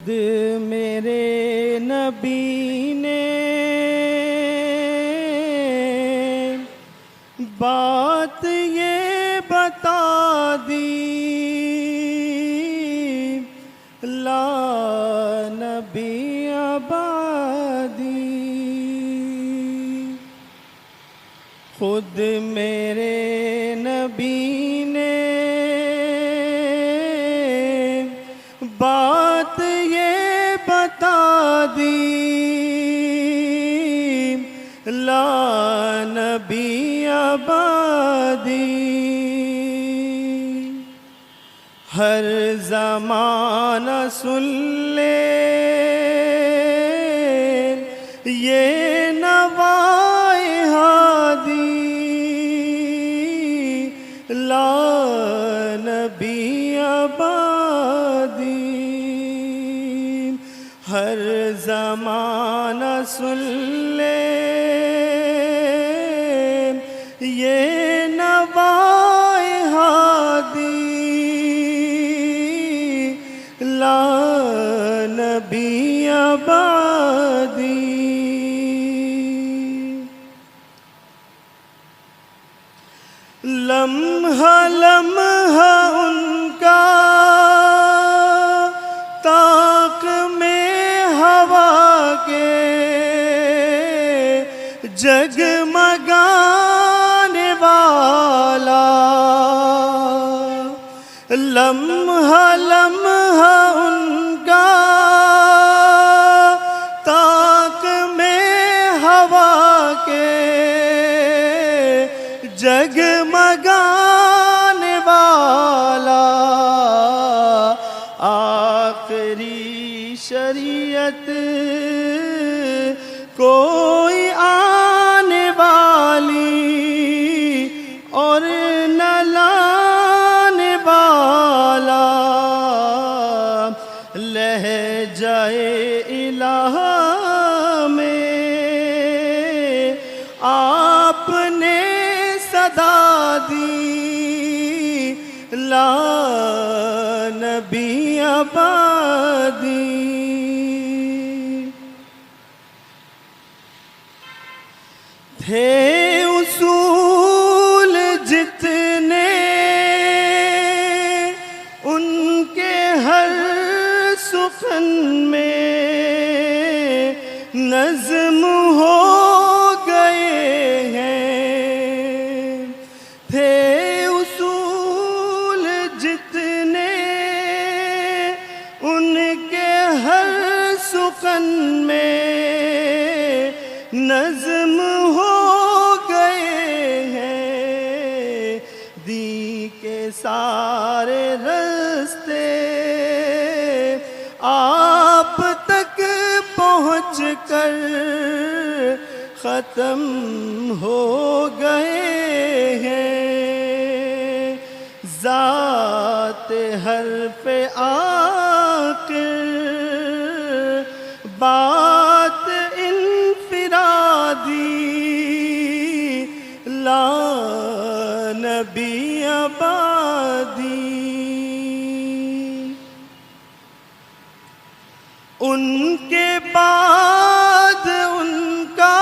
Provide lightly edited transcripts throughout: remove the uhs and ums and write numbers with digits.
میرے نبی نے بات یہ بتا دی، لا نبی آبادی۔ خود میرے نبی نے بات یہ بتا دی، لا نبی آبادی۔ ہر زمانہ سن لے یہ نوائے ہادی، لا نبی آبادی۔ ہر زمانہ سن لے یہ نوائے ہادی، لا نبی آبادی۔ لمحہ لمحہ ان کا طاق میں ہوا کے جگمگانے والا، لمحہ لمحہ ان کا طاق میں ہوا کے جگمگانے والا، آخری شریعت کوئی آنے والی اور نہ لانے والا، لہجۂ الہ میں آپ نے صدا دی، لا نبی آبادی۔ تھے اصول جتنے ان کے ہر سخن میں نظم ہو گئے ہیں، تھے اصول جتنے ان کے ہر سخن میں نظم ہو گئے ہیں، دی کے سارے رستے آپ تک پہنچ کر ختم ہو گئے ہیں، ذات حرف آخر بات انفرادی، لا نبی آبادی۔ ان کے بعد ان کا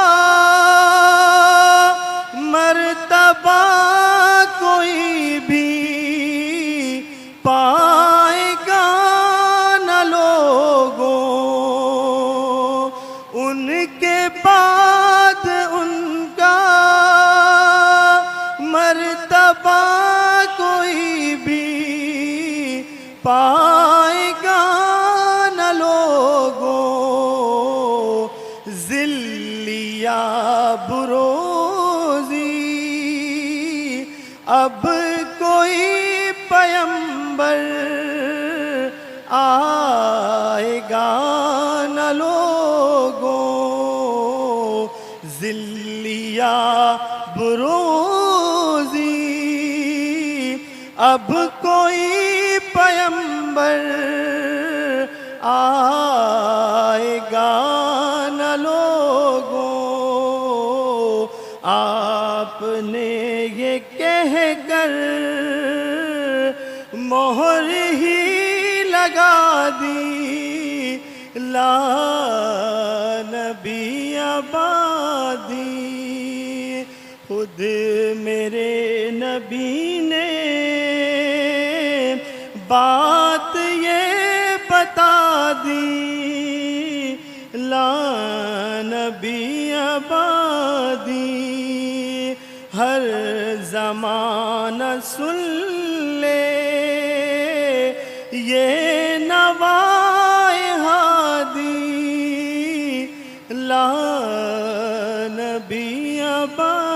مرتبہ کوئی بھی پائے گا نہ لوگوں، ان کے بعد ان کا مرتبہ کوئی بھی پائے گا نہ لوگوں، ذلیا بروزی اب کوئی پیمبر آئے گا نہ لوگوں، ذلیا بروزی اب کوئی پیمبر آئے گا نہ لوگوں۔ آپ نے یہ کہہ کر مہر ہی لگا دی، لا نبی آبادی خود میرے نبی نے بات یہ بتا دی لا نبی آبادی ہر زمانہ سن لے یہ نوائے ہادی لا نبی آبادی